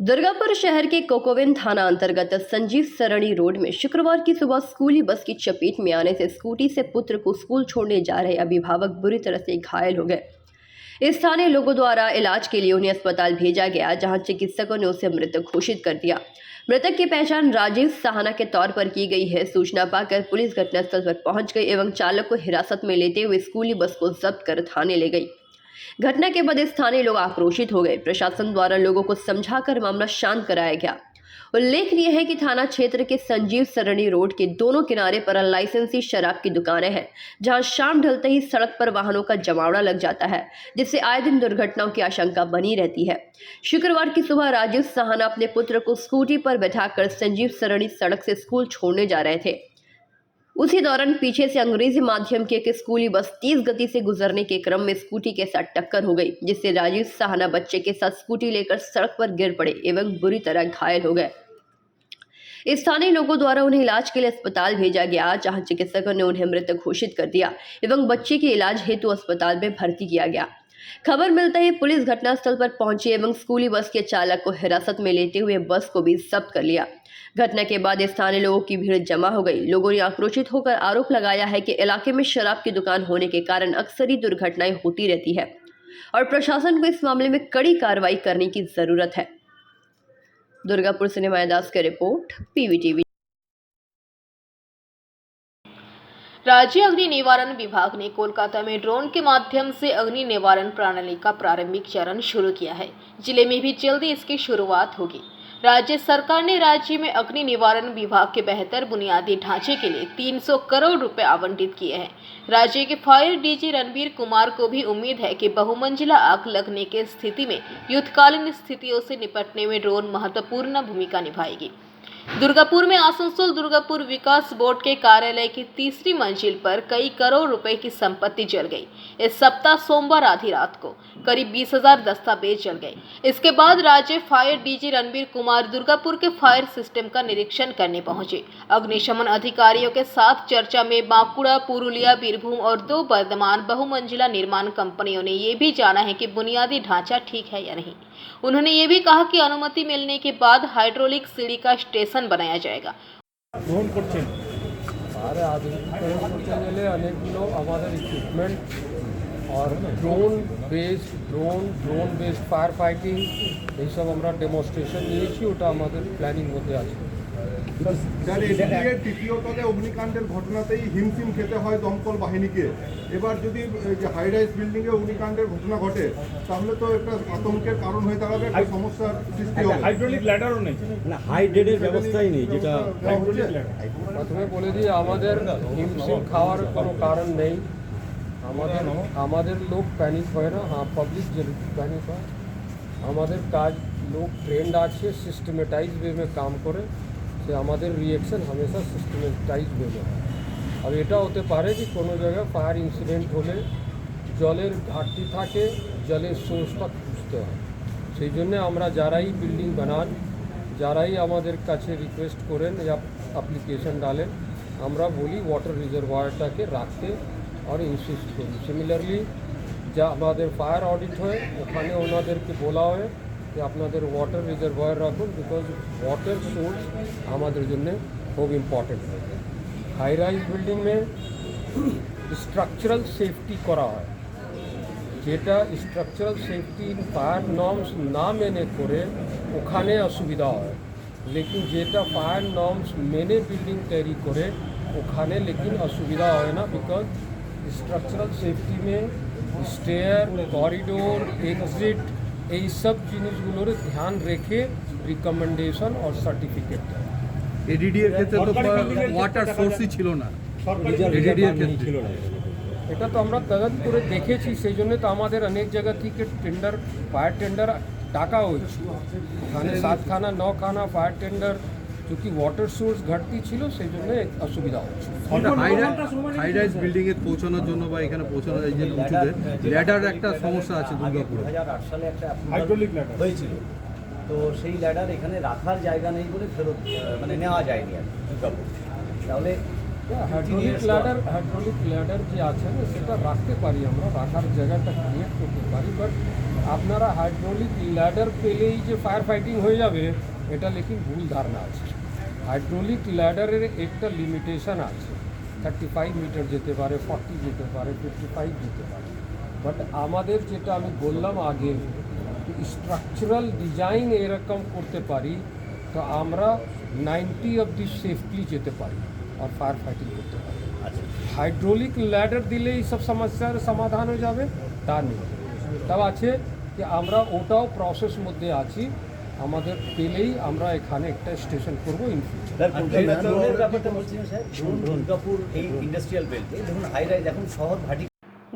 दुर्गापुर शहर के कोकोविन थाना अंतर्गत संजीव सरणी रोड में शुक्रवार की सुबह स्कूली बस की चपेट में आने से स्कूटी से पुत्र को स्कूल छोड़ने जा रहे अभिभावक बुरी तरह से घायल हो गए। स्थानीय लोगों द्वारा इलाज के लिए उन्हें अस्पताल भेजा गया, जहां चिकित्सकों ने उसे मृत घोषित कर दिया। मृतक की पहचान राजेश साहना के तौर पर की गई है। सूचना पाकर पुलिस घटनास्थल पर पहुंच गई एवं चालक को हिरासत में लेते हुए स्कूली बस को जब्त कर थाने ले गई। घटना के बाद स्थानीय लोग आक्रोशित हो गए। प्रशासन द्वारा लोगों को समझाकर मामला शांत कराया गया। उल्लेखनीय है कि थाना क्षेत्र के संजीव सरणी रोड के दोनों किनारे पर लाइसेंसी शराब की दुकानें हैं, जहां शाम ढलते ही सड़क पर वाहनों का जमावड़ा लग जाता है, जिससे आए दिन दुर्घटनाओं की आशंका बनी रहती है। शुक्रवार की सुबह राजेश साहना अपने पुत्र को स्कूटी पर बैठाकर संजीव सरणी सड़क से स्कूल छोड़ने जा रहे थे। उसी दौरान पीछे से अंग्रेजी माध्यम की एक स्कूली बस तेज गति से गुजरने के क्रम में स्कूटी के साथ टक्कर हो गई, जिससे राजेश साहना बच्चे के साथ स्कूटी लेकर सड़क पर गिर पड़े एवं बुरी तरह घायल हो गए। स्थानीय लोगों द्वारा उन्हें इलाज के लिए अस्पताल भेजा गया, जहां चिकित्सकों ने उन्हें मृत घोषित कर दिया एवं बच्चे के इलाज हेतु अस्पताल में भर्ती किया गया। खबर मिलते ही पुलिस घटनास्थल पर पहुंची एवं स्कूली बस के चालक को हिरासत में लेते हुए बस को भी जब्त कर लिया। घटना के बाद स्थानीय लोगों की भीड़ जमा हो गई। लोगों ने आक्रोशित होकर आरोप लगाया है कि इलाके में शराब की दुकान होने के कारण अक्सर ही दुर्घटनाएं होती रहती है और प्रशासन को इस मामले में कड़ी कार्रवाई करने की जरूरत है। दुर्गापुर से निमायदास की रिपोर्ट, पीवीटीवी। राज्य अग्नि निवारण विभाग ने कोलकाता में ड्रोन के माध्यम से अग्नि निवारण प्रणाली का प्रारंभिक चरण शुरू किया है। जिले में भी जल्दी इसकी शुरुआत होगी। राज्य सरकार ने राज्य में अग्नि निवारण विभाग के बेहतर बुनियादी ढांचे के लिए 300 करोड़ रुपए आवंटित किए हैं। राज्य के फायर डीजी रणबीर कुमार को भी उम्मीद है कि बहुमंजिला आग लगने की स्थिति में युद्धकालीन स्थितियों से निपटने में ड्रोन महत्वपूर्ण भूमिका निभाएगी। दुर्गापुर में आसनसोल दुर्गापुर विकास बोर्ड के कार्यालय की तीसरी मंजिल पर कई करोड़ रुपए की संपत्ति जल गई। इस सप्ताह सोमवार आधी रात को करीब 20,000 दस्तावेज जल गए। इसके बाद राज्य फायर डीजी रणबीर कुमार दुर्गापुर के फायर सिस्टम का निरीक्षण करने पहुंचे। अग्निशमन अधिकारियों के साथ चर्चा में बांकुड़ा, पुरुलिया, बीरभूम और 2 वर्धमान बहुमंजिला निर्माण कंपनियों ने ये भी जाना है कि बुनियादी ढांचा ठीक है या नहीं। उन्होंने ये भी कहा कि अनुमति मिलने के बाद हाइड्रोलिक सीढ़ी का स्टेशन बनाया जाएगा। और ड्रोन बेस्ड फायर फाइटिंग ये सब আমরা ডেমনস্ট্রেশন নিয়েছি, ওটা আমাদের প্ল্যানিং মধ্যে আছে। তৃতীয়তলে অগ্নিকাণ্ডের ঘটনাতেই হিমশিম খেতে হয় দমকল বাহিনীকে। এবার যদি হাই রাইজ বিল্ডিংয়ে অগ্নিকাণ্ডের ঘটনা ঘটে তাহলে তো একটা আতঙ্কের কারণ হয়ে দাঁড়াবে, একটা সমস্যার সৃষ্টি হবে। হাইড্রোলিক ল্যাডারও নেই, মানে হাই ডেডের ব্যবস্থাই নেই, যেটা প্রথমে বলে দিই আমাদের হিমশিম খাওয়ার কোনো কারণ নেই। আমাদের লোক প্যানিক হয় না, হ্যাঁ পাবলিক जरूर প্যানিক হয়। আমাদের কাজ লোক ট্রেন্ড আছে, সিস্টেমেটাইজ वे में काम করে, সে আমাদের রিঅ্যাকশন हमेशा সিস্টেমেটাইজ वे में হয়। আর এটা হতে পারে যে কোনো জায়গায় ফায়ার ইনসিডেন্ট হলে জলের ঘাটতি থাকে, জলের সোর্সটা খুঁজতে হয়। সেই জন্য আমরা যারাই বিল্ডিং বানান, যারাই আমাদের কাছে রিকোয়েস্ট করেন या অ্যাপ্লিকেশন ডালেন, আমরা বলি ওয়াটার রিজার্ভারটাকে রাখতে और इंसिस्ट करी। सिमिलरली যা আমাদের ফায়ার অডিট হয় ওখানে ওনাদেরকে বলা হয় যে আপনাদের ওয়াটার রিজার্ভার রাখুন, বিকজ ওয়াটার সোর্স আমাদের জন্য খুব ইম্পর্টেন্ট হয়। হাই রাইজ বিল্ডিং में স্ট্রাকচারাল সেফটি করা হয়, যেটা স্ট্রাকচারাল সেফটি ফায়ার নর্মস না মেনে করে ওখানে অসুবিধা হয়, लेकिन যেটা ফায়ার নর্মস মেনে বিল্ডিং তৈরি করে ওখানে लेकिन অসুবিধা হয় না, बिकॉज स्ट्रक्चरल सेफ्टी में स्टेयर, कॉरिडोर, एग्जिट এই সব জিনিসগুলোর ধ্যান রেখে রিকমেন্ডেশন আর সার্টিফিকেট দেয়। এডিডি এর ক্ষেত্রে তো ওয়াটার সোর্সই ছিল না, এডিডি এর ক্ষেত্রে ছিল না। এটা তো আমরা তদন্ত করে দেখেছি, সেই জন্য তো আমাদের অনেক জায়গা থেকে টেন্ডার, ফায়ার টেন্ডার ডাকা হয়েছে। ওখানে 7খানা 9খানা ফায়ার টেন্ডার, क्योंकि वाटर सोर्स घाटती ছিল সেই জন্য অসুবিধা হচ্ছে। হাই রাইজ বিল্ডিং এ পৌঁছানোর জন্য বা এখানে পৌঁছানোর এই যে উঁচুতে ল্যাডার একটা সমস্যা আছে দুর্গাপুরে। 2008 সালে একটা হাইড্রোলিক ল্যাডার হয়েছিল, তো সেই ল্যাডার এখানে রাখার জায়গা নেই বলে ফেরত মানে নেওয়া যায়নি আর দুর্গাপুর। তাহলে হাইড্রোলিক ল্যাডার যে আছে না সেটা রাখতে পারি, আমরা রাখার জায়গাটা ক্রিয়েট করতে পারি, বাট আপনারা হাইড্রোলিক ল্যাডার পেলেই যে ফায়ার ফাইটিং হয়ে যাবে এটা লেকিন ভুল ধারণা আছে। হাইড্রোলিক ল্যাডারের একটা লিমিটেশন আছে, 35 মিটার যেতে পারে, 40 যেতে পারে, 55 যেতে পারে। বাট আমাদের যেটা আমি বললাম আগে, স্ট্রাকচারাল ডিজাইন এরকম করতে পারি তো আমরা 90 অবধি সেফলি যেতে পারি আর ফায়ার ফাইটিং করতে পারি। আচ্ছা, হাইড্রোলিক ল্যাডার দিলেই সব সমস্যার সমাধান হয়ে যাবে তা নেই। তাও আছে যে আমরা ওটাও প্রসেস মধ্যে আছি, আমাদের পেলেই আমরা এখানে একটা স্টেশন করবো ইন ফিউচার। ড্রোনের ব্যাপারটা বলছি না স্যার, দুর্গাপুর এই ইন্ডাস্ট্রিয়াল বেল্টে ধরুন হাই রাইজ এখন শহর ভাটি।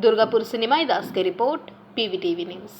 दुर्गापुर से निमाई दास की रिपोर्ट, PVTV न्यूज़।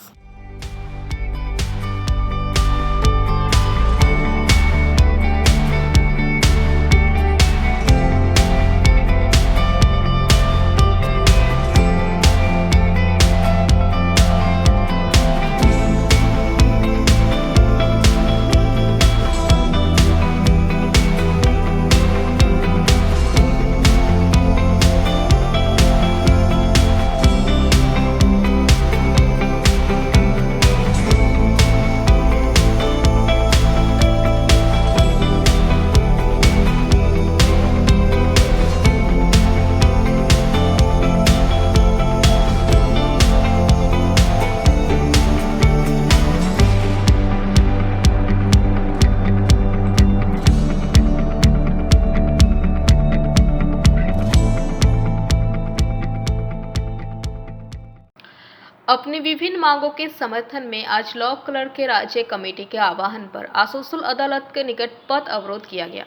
अपनी विभिन्न मांगों के समर्थन में आज लॉ क्लर्क के राज्य कमेटी के आह्वान पर आसनसोल अदालत के निकट पथ अवरोध किया गया।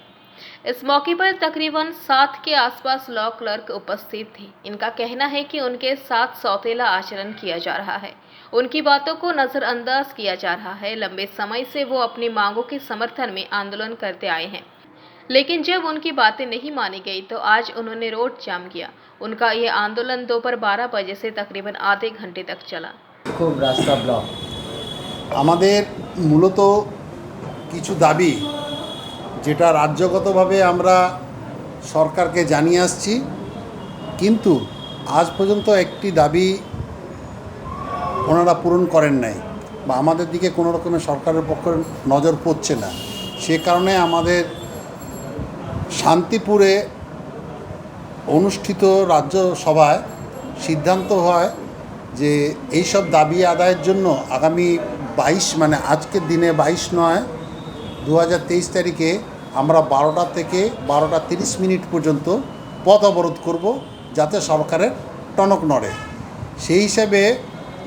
इस मौके पर तकरीबन 7 के आसपास लॉ क्लर्क उपस्थित थे। इनका कहना है कि उनके साथ सौतेला आचरण किया जा रहा है, उनकी बातों को नज़रअंदाज किया जा रहा है। लंबे समय से वो अपनी मांगों के समर्थन में आंदोलन करते आए हैं, लेकिन जब उनकी बातें नहीं मानी गई तो आज उन्होंने रोड जाम किया। उनका ये आंदोलन दोपहर 12 बजे से तकरीबन आधे घंटे तक चला। খুব রাস্তা ব্লক। আমাদের মূলত কিছু দাবি যেটা রাজ্যগতভাবে আমরা সরকারকে জানিয়ে আসছি, কিন্তু আজ পর্যন্ত একটি দাবি ওনারা পূরণ করেন নাই বা আমাদের দিকে কোনো রকমের সরকারের পক্ষে নজর পড়ছে না। সে কারণে আমাদের শান্তিপুরে অনুষ্ঠিত রাজ্য সভায় সিদ্ধান্ত হয় যে এই সব দাবি আদায়ের জন্য আগামী 22 মানে আজকের দিনে 22/9/2023 তারিখে আমরা 12টা থেকে 12:30 পর্যন্ত পথ অবরোধ করব, যাতে সরকারের টনক নড়ে। সেই হিসাবে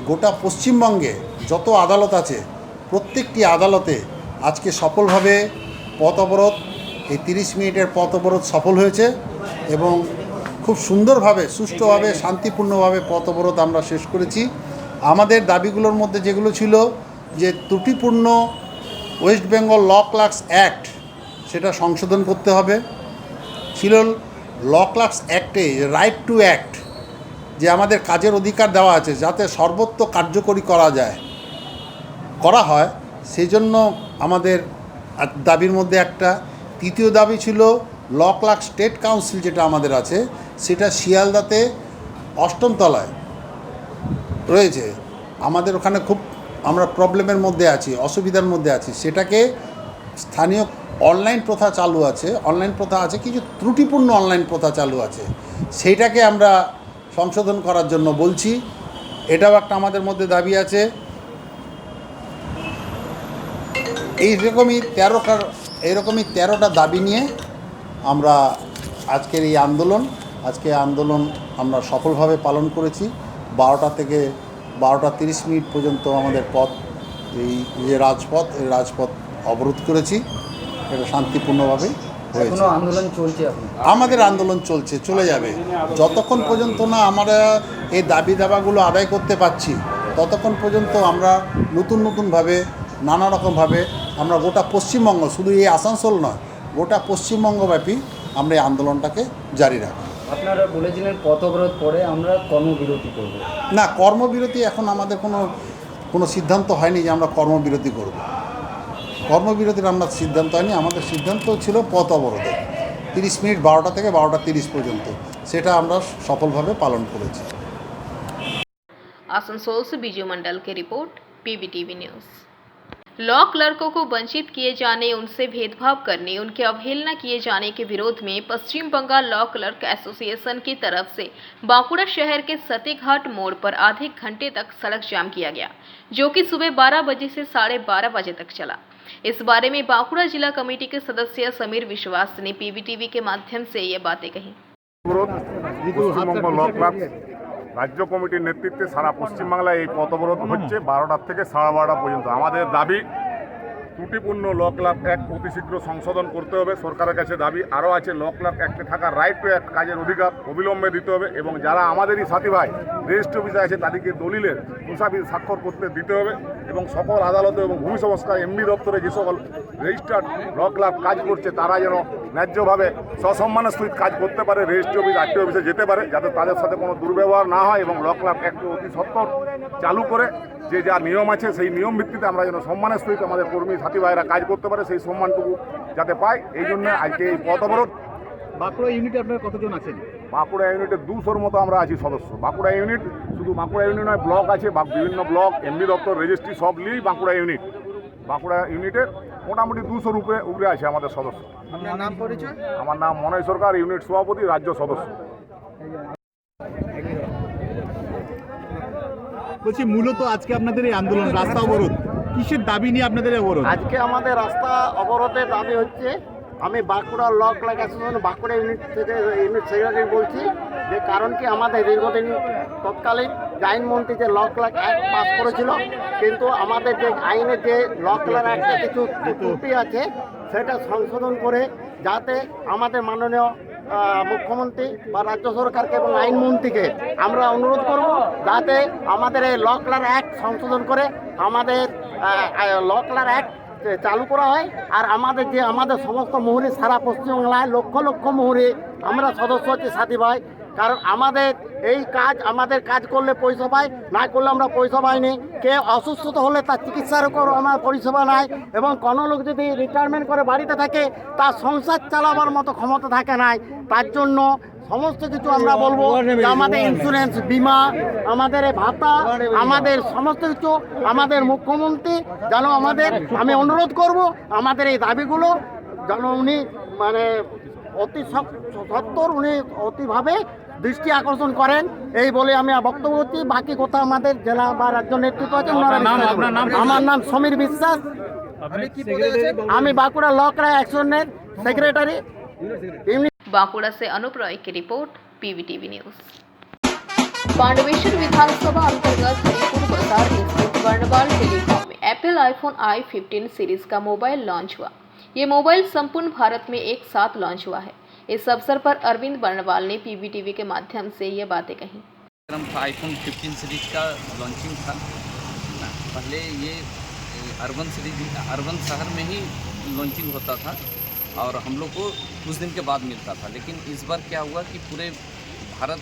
গোটা পশ্চিমবঙ্গে যত আদালত আছে প্রত্যেকটি আদালতে আজকে সফলভাবে পথ অবরোধ, এই 30 মিনিটের পথ অবরোধ সফল হয়েছে এবং খুব সুন্দরভাবে, সুষ্ঠুভাবে, শান্তিপূর্ণভাবে পথ অবরোধ আমরা শেষ করেছি। আমাদের দাবিগুলোর মধ্যে যেগুলো ছিল যে ত্রুটিপূর্ণ ওয়েস্ট বেঙ্গল ল ক্লার্কস অ্যাক্ট, সেটা সংশোধন করতে হবে। ছিল ল ক্লার্কস অ্যাক্টে রাইট টু অ্যাক্ট, যে আমাদের কাজের অধিকার দেওয়া আছে যাতে সর্বত্র কার্যকরী করা হয়, সেই জন্য আমাদের দাবির মধ্যে একটা। তৃতীয় দাবি ছিল ল ক্লার্ক স্টেট কাউন্সিল, যেটা আমাদের আছে সেটা শিয়ালদাতে 8ম তলায় রয়েছে। আমাদের ওখানে খুব আমরা প্রবলেমের মধ্যে আছি, অসুবিধার মধ্যে আছি। সেটাকে স্থানীয় অনলাইন প্রথা চালু আছে, কিছু ত্রুটিপূর্ণ অনলাইন প্রথা চালু আছে, সেইটাকে আমরা সংশোধন করার জন্য বলছি। এটাও একটা আমাদের মধ্যে দাবি আছে। এইরকমই 13টা দাবি নিয়ে আমরা আজকের এই আন্দোলন আমরা সফলভাবে পালন করেছি। 12টা থেকে 12:30 পর্যন্ত আমাদের পথ, এই যে এই রাজপথ অবরোধ করেছি। এটা শান্তিপূর্ণভাবে হয়েছে। আন্দোলন চলছে, আমাদের আন্দোলন চলে যাবে যতক্ষণ পর্যন্ত না আমরা এই দাবিগুলো আদায় করতে পারছি, ততক্ষণ পর্যন্ত আমরা নতুনভাবে নানা রকমভাবে আমরা গোটা পশ্চিমবঙ্গ, শুধু এই আসানসোল নয়, গোটা পশ্চিমবঙ্গব্যাপী আমরা এই আন্দোলনটাকে জারি রাখব। আপনারা বলেছিলেন পথ অবরোধ পরে আমরা কর্মবিরতি করব। না, কর্মবিরতি এখন আমাদের কোনো সিদ্ধান্ত হয়নি যে আমরা কর্মবিরতি করব। কর্মবিরতির আমরা সিদ্ধান্ত হয়নি। আমাদের সিদ্ধান্ত ছিল পথ অবরোধে 30 মিনিট, 12টা থেকে 12:30 পর্যন্ত। সেটা আমরা সফলভাবে পালন করেছি। आसनसोल से बीजू मंडल की रिपोर्ट। PBTV news. लॉ क्लर्कों को वंचित किए जाने, उनसे भेदभाव करने, उनकी अवहेलना किए जाने के विरोध में पश्चिम बंगाल लॉ क्लर्क एसोसिएशन की तरफ से बांकुड़ा शहर के सतीघाट मोड़ पर आधे घंटे तक सड़क जाम किया गया, जो कि सुबह 12 बजे से 12:30 बजे तक चला। इस बारे में बांकुड़ा जिला कमेटी के सदस्य समीर विश्वास ने PBTV के माध्यम से ये बातें कही। পশ্চিমবঙ্গ ল ক্লাব রাজ্য কমিটির নেতৃত্বে সারা পশ্চিমবাংলায় এই পথ অবরোধ হচ্ছে 12টা থেকে 12:30 পর্যন্ত। আমাদের দাবি ত্রুটিপূর্ণ ল ক্লাব অ্যাক্ট অতি শীঘ্র সংশোধন করতে হবে। সরকারের কাছে দাবি আরও আছে, ল ক্লাব অ্যাক্টে থাকা রাইট টু অ্যাক্ট কাজের অধিকার অবিলম্বে দিতে হবে এবং যারা আমাদেরই সাথী ভাই রেজিস্ট্রি অফিসে আছে তাদেরকে দলিলের মুসাফির স্বাক্ষর করতে দিতে হবে এবং সকল আদালতে এবং ভূমি সংস্কার এমবি দপ্তরে যে সকল রেজিস্টার্ড ল ক্লাব কাজ করছে তারা যেন ন্যায্যভাবে সসম্মানের সহিত কাজ করতে পারে, রেজিস্ট্রি অফিস আরটি অফিসে যেতে পারে, যাতে তাদের সাথে কোনো দুর্ব্যবহার না হয় এবং ল ক্লাব অ্যাক্ট অতি সত্বর চালু করে যে যা নিয়ম আছে সেই নিয়ম ভিত্তিতে আমরা যেন সম্মানের সহিত আমাদের কর্মী সাথী ভাইরা কাজ করতে পারে, সেই সম্মানটুকু যাতে পায়, এই জন্য আজকে এই পথ অবরোধ। বাঁকুড়া ইউনিটে আপনারা কতজন আছেন? বাঁকুড়া ইউনিটে 200-র মতো আমরা আছি সদস্য। বাঁকুড়া ইউনিট শুধু বাঁকুড়া ইউনিট নয়, ব্লক আছে, বিভিন্ন ব্লক, এমবি দপ্তর, রেজিস্ট্রি সব নিয়েই বাঁকুড়া ইউনিট। বাঁকুড়া ইউনিটের মোটামুটি 200-র উপরে আছে আমাদের সদস্য। আপনার নাম পরিচয়? আমার নাম মনোজ সরকার, ইউনিট সভাপতি, রাজ্য সদস্য। বলছি মূলত আজকে আপনাদের এই আন্দোলন রাস্তা অবরোধ কিসের দাবি নিয়ে আপনাদের এই অবরোধ? আজকে আমাদের রাস্তা অবরোধের দাবি হচ্ছে, আমি Bankura law clerk association Bankura unit থেকে ইউনিট সেক্রেটারি বলছি, যে কারণ কি আমাদের দীর্ঘদিন তৎকালীন আইনমন্ত্রী যে ল ক্লার্ক অ্যাক্ট পাস করেছিল, কিন্তু আমাদের যে আইনের যে ল ক্লার্ক অ্যাক্টে কিছু ত্রুটি আছে সেটা সংশোধন করে যাতে আমাদের মাননীয় মুখ্যমন্ত্রী বা রাজ্য সরকারকে এবং আইনমন্ত্রীকে আমরা অনুরোধ করব যাতে আমাদের এই ল ক্লার্ক অ্যাক্ট সংশোধন করে আমাদের ল ক্লার্ক অ্যাক্ট চালু করা হয়। আর আমাদের সমস্ত মুহুরি সারা পশ্চিমবাংলায় লক্ষ লক্ষ মুহুরি আমরা সদস্য হচ্ছি সাথী ভাই, কারণ আমাদের কাজ করলে পয়সা পাই, না করলে আমরা পয়সা পাইনি। কে অসুস্থতা হলে তার চিকিৎসার উপর আমার পরিষেবা নাই, এবং কোনো লোক যদি রিটায়ারমেন্ট করে বাড়িতে থাকে তার সংসার চালাবার মতো ক্ষমতা থাকে নাই। তার জন্য সমস্ত কিছু আমরা বলবো যে আমাদের ইন্স্যুরেন্স, বিমা, আমাদের এই ভাতা, আমাদের সমস্ত কিছু আমাদের মুখ্যমন্ত্রী যেন আমি অনুরোধ করব আমাদের এই দাবিগুলো যেন উনি মানে অতি সত্বর উনি অতিভাবে দৃষ্টি আকর্ষণ করেন, এই বলে আমি বক্তব্য করছি। বাকি কথা আমাদের জেলা বা রাজ্য নেতৃত্ব আছে। আমার নাম সমীর বিশ্বাস, আমি বাঁকুড়া ল ক্লার্ক অ্যাসোসিয়েশনের सेक्रेटरी। बांकुड़ा से अनूप रॉय की रिपोर्ट, PBTV न्यूज। पांडवेश्वर विधानसभा अंतर्गत हरिपुर बाजार स्थित वर्णवाल टेलीकॉम में एप्पल आईफोन i15 सीरीज का मोबाइल लॉन्च हुआ। ये मोबाइल संपूर्ण भारत में एक साथ लॉन्च हुआ है। इस अवसर पर अरविंद वर्णवाल ने PBTV के माध्यम से ये बातें कही। आईफोन 15 सीरीज का लॉन्चिंग था। पहले ये अर्बन शहर में ही लॉन्चिंग होता था और हम लोग को कुछ दिन के बाद मिलता था, लेकिन इस बार क्या हुआ कि पूरे भारत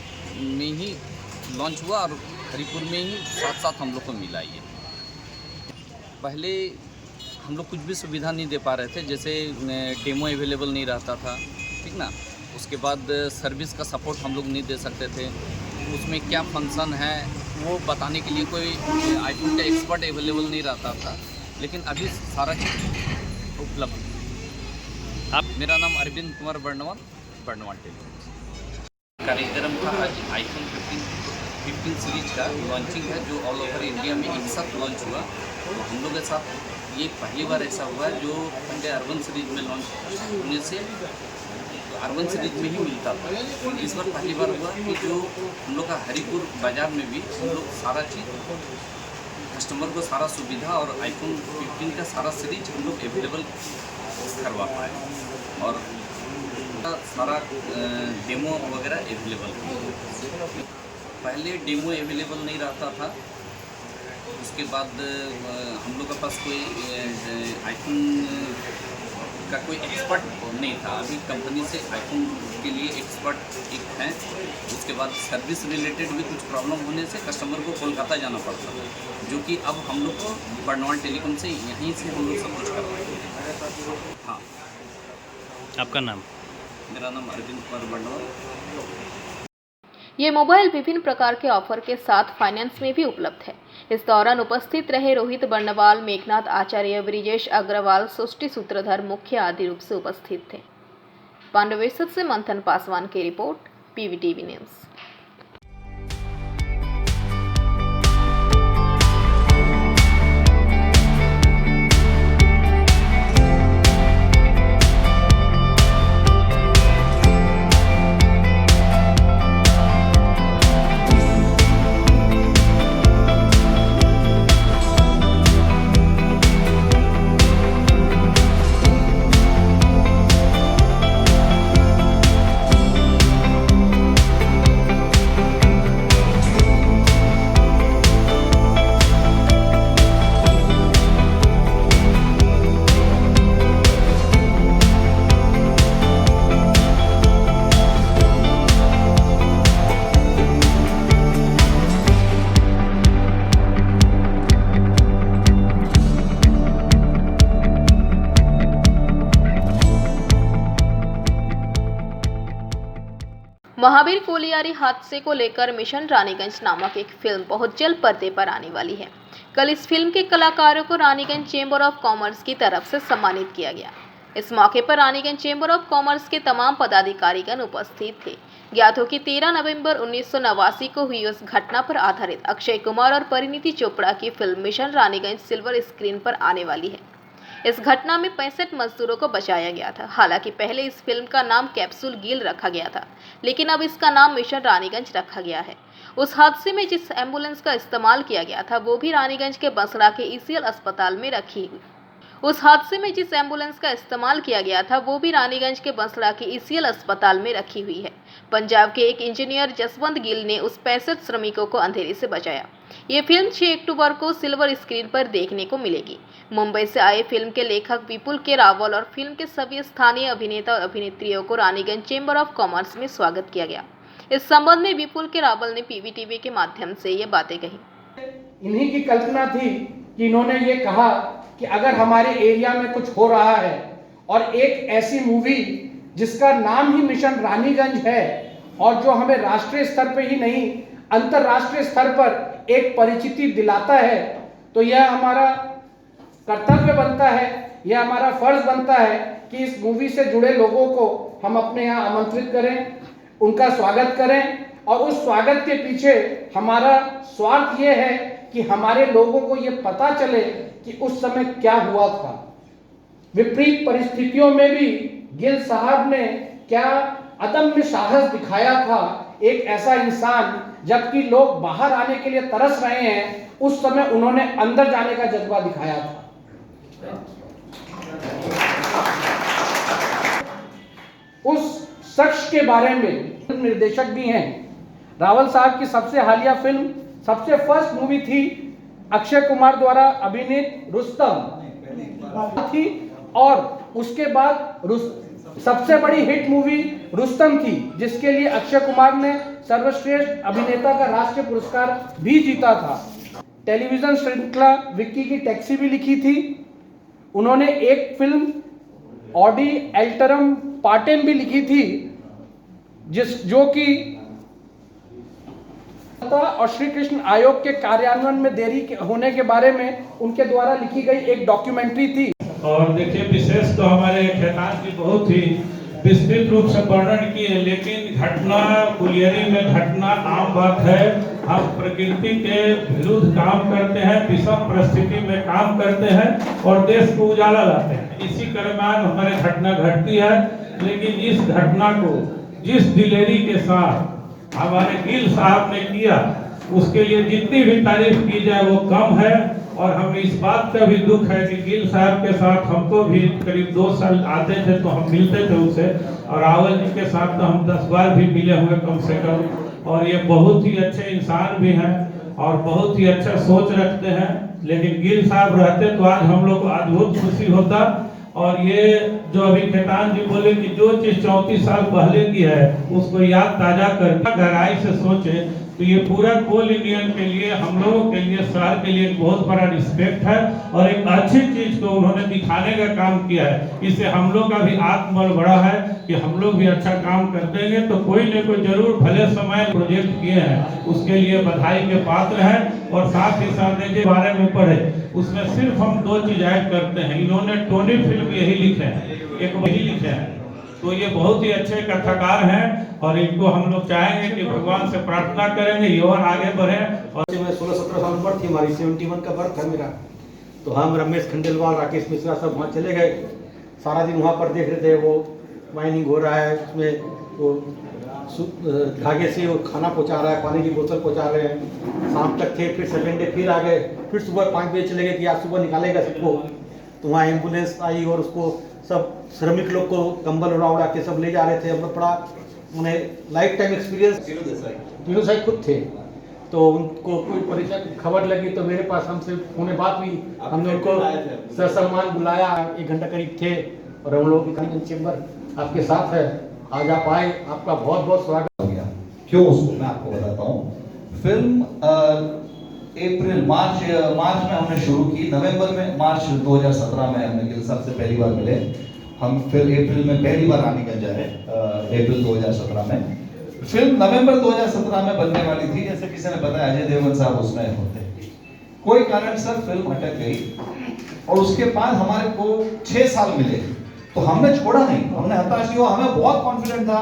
में ही लॉन्च हुआ और हरिपुर में ही साथ साथ हम लोग को मिला। ये पहले हम लोग कुछ भी सुविधा नहीं दे पा रहे थे, जैसे डेमो अवेलेबल नहीं रहता था, ठीक ना। उसके बाद सर्विस का सपोर्ट हम लोग नहीं दे सकते थे, उसमें क्या फंक्शन है वो बताने के लिए कोई आईफोन का एक्सपर्ट अवेलेबल नहीं रहता था, लेकिन अभी सारा चीज़ उपलब्ध। आप मेरा नाम अरविंद कुमार वर्णवाल टेलीकॉम कार्यक्रम का आज आईफोन 15 सीरीज का लॉन्चिंग है, जो ऑल ओवर इंडिया में एक साथ लॉन्च हुआ। तो हम लोग के साथ ये पहली बार ऐसा हुआ है, जो पहले अर्बन सीरीज में लॉन्च होने से अर्बन सीरीज में ही मिलता था। इस बार पहली बार हुआ कि जो हम लोग का हरिपुर बाज़ार में भी हम लोग सारा चीज़ कस्टमर को सारा सुविधा और आईफोन 15 का सारा सीरीज हम लोग अवेलेबल करवा पाए और सारा डेमो वगैरह अवेलेबल। पहले डेमो अवेलेबल नहीं रहता था, उसके बाद हम लोग के पास कोई आईफोन का कोई एक्सपर्ट नहीं था। अभी कंपनी से आईफोन के लिए एक्सपर्ट एक हैं। उसके बाद सर्विस रिलेटेड भी कुछ प्रॉब्लम होने से कस्टमर को कोलकाता जाना पड़ता था, जो कि अब हम लोग को वर्णवाल टेलीकॉम से यहीं से हम लोग सब कुछ कर रहे हैं। हाँ, आपका नाम? मेरा नाम अरविंद कुमार वर्णवाल। ये मोबाइल विभिन्न प्रकार के ऑफर के साथ फाइनेंस में भी उपलब्ध है। इस दौरान उपस्थित रहे रोहित बर्नवाल, मेघनाथ आचार्य, ब्रिजेश अग्रवाल, सृष्टि सूत्रधर मुख्य आदि रूप से उपस्थित थे। पांडवेसर से मंथन पासवान की report, PVTV news. Mahavir colliery हादसे को लेकर मिशन रानीगंज नामक एक फिल्म बहुत जल्द पर्दे पर आने वाली है। कल इस फिल्म के कलाकारों को रानीगंज चेंबर ऑफ कॉमर्स की तरफ से सम्मानित किया गया। इस मौके पर रानीगंज चेंबर ऑफ कॉमर्स के तमाम पदाधिकारीगण उपस्थित थे। ज्ञात हो कि 13 नवंबर 1989 को हुई उस घटना पर आधारित अक्षय कुमार और परिणीति चोपड़ा की film mission Raniganj silver screen पर आने वाली है। इस घटना में 65 मजदूरों को बचाया गया था। हालांकि पहले इस फिल्म का नाम कैप्सूल गिल रखा गया था, लेकिन अब इसका नाम मिशन रानीगंज रखा गया है। उस हादसे में जिस एम्बुलेंस का इस्तेमाल किया गया था वो भी रानीगंज के बसरा के ECL अस्पताल में रखी हुई। उस हादसे में जिस एम्बुलेंस का इस्तेमाल किया गया था वो भी रानीगंज के बसरा के ECL अस्पताल में रखी हुई है। पंजाब के एक इंजीनियर जसवंत गिल ने उस 65 श्रमिकों को अंधेरे से बचाया। ये फिल्म 6 अक्टूबर को सिल्वर स्क्रीन पर देखने को मिलेगी। मुंबई से आए फिल्म के लेखक विपुल के रावल और फिल्म के सभी स्थानीय अभिनेता और अभिनेत्रियों को रानीगंज चेंबर ऑफ कॉमर्स में स्वागत किया गया। इस संबंध में विपुल के रावल ने PVTV के माध्यम से ये बातें कही। इन्हीं की कल्पना थी कि इन्होंने ये कहा कि अगर हमारे एरिया में कुछ हो रहा है और एक ऐसी मूवी जिसका नाम ही मिशन रानीगंज है और जो हमें राष्ट्रीय स्तर पर ही नहीं अंतर्राष्ट्रीय स्तर पर एक परिचिति दिलाता है, तो यह हमारा कर्तव्य बनता है, यह हमारा फर्ज बनता है कि इस मूवी से जुड़े लोगों को हम अपने यहाँ आमंत्रित करें, उनका स्वागत करें और उस स्वागत के पीछे हमारा स्वार्थ ये है कि हमारे लोगों को ये पता चले कि उस समय क्या हुआ था। विपरीत परिस्थितियों में भी गिल साहब ने क्या अदम्य साहस दिखाया था। एक ऐसा इंसान, जबकि लोग बाहर आने के लिए तरस रहे हैं, उस समय उन्होंने अंदर जाने का जज्बा दिखाया था। उस शख्स के बारे में निर्देशक भी हैं। रावल साहब की सबसे हालिया फिल्म, सबसे फर्स्ट मूवी थी अक्षय कुमार द्वारा अभिनीत रुस्तम थी और उसके बाद सबसे बड़ी हिट मूवी रुस्तम थी, जिसके लिए अक्षय कुमार ने सर्वश्रेष्ठ अभिनेता का राष्ट्रीय पुरस्कार भी जीता था। टेलीविजन श्रृंखला विक्की की टैक्सी भी लिखी थी। उन्होंने एक फिल्म ऑडी एल्टरम पार्टेन भी लिखी थी, जो कि और श्री कृष्ण आयोग के कार्यान्वयन में देरी होने के बारे में उनके द्वारा लिखी गई एक डॉक्यूमेंट्री थी। और देखिए, विशेष तो हमारे खेतान की बहुत ही विस्तृत रूप से वर्णन की है, लेकिन घटना कुलियरी में घटना आम बात है। हम प्रकृति के विरुद्ध काम करते हैं, विषम परिस्थिति में काम करते हैं और देश को उजाला लाते हैं। इसी दरम्यान हमारे घटना घटती है, लेकिन इस घटना को जिस दिलेरी के साथ हमारे गिल साहब ने किया, उसके लिए जितनी भी तारीफ की जाए वो कम है। और हमें इस बात का भी दुख है कि गिल साहब के साथ हमको भी करीब 2 साल आते थे तो हम मिलते थे उनसे, और रावल जी के साथ तो हम 10 बार भी मिले हुए कम से कम। और ये बहुत ही अच्छे इंसान भी हैं और बहुत ही अच्छा सोच रखते हैं। लेकिन गिल साहब रहते तो आज हम लोग को अद्भुत खुशी होता। और ये जो अभी खेतान जी बोले कि जो चीज़ 34 साल पहले की है उसको याद ताज़ा करके गहराई से सोचे तो ये पूरा कोल इंडियन के लिए, हम लोगों के लिए, शहर के लिए एक बहुत बड़ा रिस्पेक्ट है और एक अच्छी चीज को उन्होंने दिखाने का काम किया है। इससे हम लोग का भी आत्मबल बढ़ा है कि हम लोग भी अच्छा काम कर देंगे तो कोई न कोई जरूर भले समय प्रोजेक्ट किए हैं, उसके लिए बधाई के पात्र हैं। और साथ ही साथ के बारे में पढ़े, उसमें सिर्फ हम 2 चीज ऐड करते हैं। इन्होंने टोनी फिल्म यही लिखे हैं, एक वही लिखे हैं, तो ये बहुत ही अच्छे कथाकार हैं और इनको हम लोग चाहेंगे कि भगवान से प्रार्थना करेंगे ये और आगे बढ़े। और मैं 16-17 साल उम्र थी हमारी, 71 का बर्थ है मेरा। तो हम रमेश खंडेलवाल, राकेश मिश्रा सब वहाँ चले गए, सारा दिन वहाँ पर देख रहे थे वो माइनिंग हो रहा है, उसमें वो धागे से वो खाना पहुँचा रहा है, पानी की बोतल पहुँचा रहे हैं। शाम तक थे, फिर सेकेंड डे फिर आ गए, फिर सुबह 5 बजे चले गए कि आज सुबह निकालेगा सबको। तो वहाँ एम्बुलेंस आई और उसको सब श्रमिक लोग को कंबल उड़ा के सब ले जा रहे थे। हम लोग बड़ा उन्हें लाइफ टाइम एक्सपीरियंस। तीनों साहब खुद थे, तो उनको कोई परेशानी खबर लगी तो मेरे पास हमसे उन्हें बात हुई, हमने उनको ससम्मान बुलाया। 1 घंटा करीब थे और हम लोग चेंबर आपके साथ है, आज आप आए, आपका बहुत बहुत स्वागत हो गया। क्यों उसको मैं आपको बताता हूँ। फिल्म मार्च में हमने शुरू की, मार्च 2017 में हमने गिल साहब से पहली बार मिले। हम फिर अप्रैल में पहली बार रानीगंज आए, अप्रैल 2017 में। फिल्म नवंबर 2017 में बनने वाली थी, जैसे किसी ने बताया अजय देवगन साहब उसमें होते। कोई कारण सर फिल्म अटक गई और उसके बाद हमारे को 6 साल मिले, तो हमने छोड़ा नहीं, हमने हताश नहीं हुआ। हमें बहुत कॉन्फिडेंट था,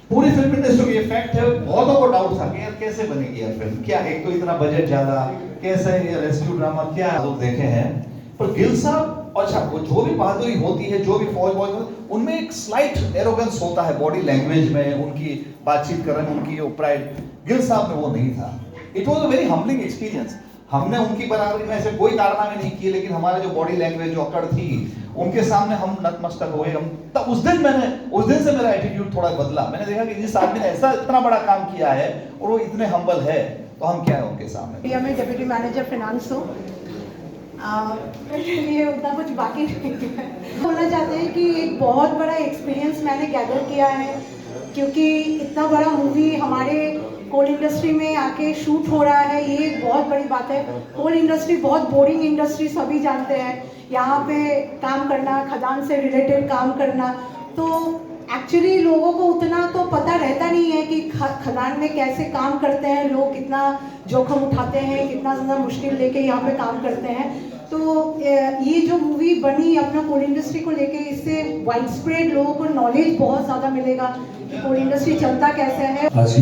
पूरी फिल्म इंडस्ट्री की इफेक्ट है, बहुतों को डाउट था कि यार कैसे बनेगी यार फिल्म, क्या एक तो इतना बजट ज्यादा, कैसे ये रेस्क्यू ड्रामा क्या लोग देखे हैं। पर गिल साहब, अच्छा वो जो भी बहादुरी होती है, जो भी फौज उनमें एक स्लाइट एरोगेंस होता है बॉडी लैंग्वेज में, उनकी बातचीत करने में उनकी प्राइड, गिल साहब में वो नहीं था। It was a very humbling experience. हमने उनकी बराबरी में ऐसे कोई कारनामे नहीं किए, लेकिन हमारे जो बॉडी लैंग्वेज जो अकड़ थी उनके सामने हम नतमस्तक हो गए। हम तब उस दिन से मेरा एटीट्यूड थोड़ा बदला। मैंने देखा कि जिस आदमी ने ऐसा इतना बड़ा काम किया है और वो इतने हम्बल है, तो हम क्या है उनके सामने। मैं डिप्टी मैनेजर फाइनेंस हूँ, ये उतना कुछ बाकी नहीं है। बोलना चाहते हैं कि एक बहुत बड़ा एक्सपीरियंस मैंने गैदर किया है, क्योंकि इतना बड़ा मूवी हमारे कोल इंडस्ट्री में आके शूट हो रहा है, ये एक बहुत बड़ी बात है। कोल इंडस्ट्री बहुत बोरिंग इंडस्ट्री सभी जानते हैं, यहाँ पे काम करना, खदान से रिलेटेड काम करना, तो एक्चुअली लोगों को उतना तो पता रहता नहीं है कि खदान में कैसे काम करते हैं लोग, कितना जोखिम उठाते हैं, कितना ज़्यादा मुश्किल लेके यहाँ पे काम करते हैं। तो ये जो मूवी बनी अपना कोल इंडस्ट्री को लेके, इससे वाइड स्प्रेड लोगों को नॉलेज बहुत ज़्यादा मिलेगा कि कोल इंडस्ट्री चलता कैसे है। आज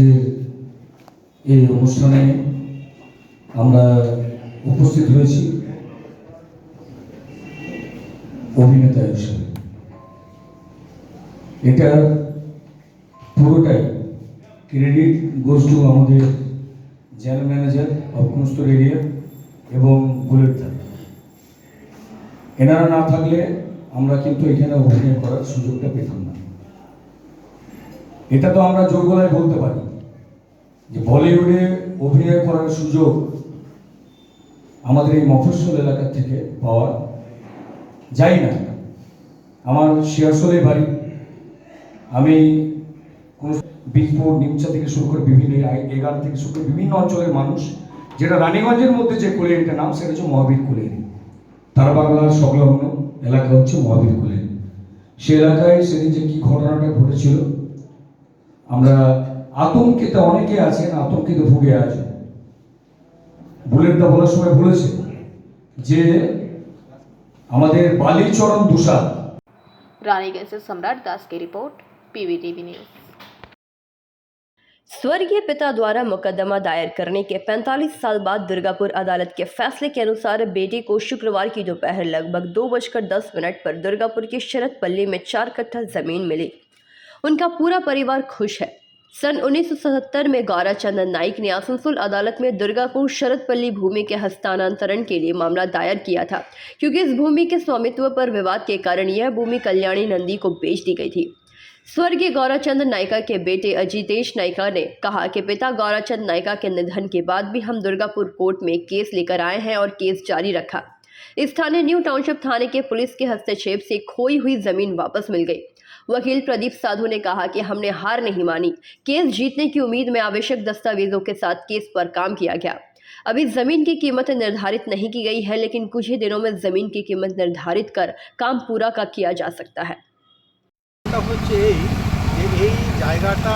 এই অনুষ্ঠানে আমরা উপস্থিত হয়েছি অভিনেতা হিসেবে। এটা পুরোটাই ক্রেডিট গোজ টু আমাদের জেনারেল ম্যানেজার অফ কুনস্তর এরিয়া এবং বুলেট দা। এনারা না থাকলে আমরা কিন্তু এখানে অভিনয় করার সুযোগটা পেতাম না। এটা তো আমরা জোর গলায় বলতে পারি যে বলিউডে অভিনয় করার সুযোগ আমাদের এই মফস্বল এলাকা থেকে পাওয়া যায় না। আমার শিয়ারসোলে বাড়ি, আমি কোনো বীজপুর নিমচা থেকে শুরু করে বিভিন্ন 11 থেকে শুরু করে বিভিন্ন অঞ্চলের মানুষ, যেটা রানীগঞ্জের মধ্যে যে কোলেরিটা নাম সেটা হচ্ছে মহাবীর কোলেরি। তারা বাংলার সংলগ্ন এলাকা হচ্ছে মহাবীর কোলেরি। সে এলাকায় সেদিন যে কী ঘটনাটা ঘটেছিল, আমরা আতঙ্কিত, অনেকে আছেন আতঙ্কিত ভুগে আছে। বুলেটদা বলার সময় বলেছে যে আমাদের বালিচরণ দুষাদ। रानीगंज से सम्राट दास की रिपोर्ट, PVTV न्यूज। स्वर्गीय पिता द्वारा मुकदमा दायर करने के 45 साल बाद दुर्गापुर अदालत के फैसले के अनुसार बेटे को शुक्रवार की दोपहर लगभग 2:10 पर दुर्गापुर के शरदपल्ली में 4 कट्ठा जमीन मिली। उनका पूरा परिवार खुश है। सन 1977 में गौराचंद नाइक ने आसनसोल अदालत में दुर्गापुर शरदपल्ली भूमि के हस्तांतरण के लिए मामला दायर किया था, क्योंकि इस भूमि के स्वामित्व पर विवाद के कारण यह भूमि कल्याणी नंदी को बेच दी गई थी। स्वर्गीय गौराचंद नायका के बेटे अजितेश नायका ने कहा कि पिता गौराचंद नायका के निधन के बाद भी हम दुर्गापुर कोर्ट में केस लेकर आए हैं और केस जारी रखा। इस थाने न्यू टाउनशिप थाने के पुलिस के हस्तक्षेप से खोई हुई जमीन वापस मिल गई। वकील प्रदीप साधु ने कहा कि हमने हार नहीं मानी, केस जीतने की उम्मीद में आवश्यक दस्तावेजों के साथ केस पर काम किया गया। अभी जमीन की कीमत निर्धारित नहीं की गई है, लेकिन कुछ ही दिनों में जमीन की कीमत निर्धारित कर काम पूरा का किया जा सकता है। হচ্ছে এই জায়গাটা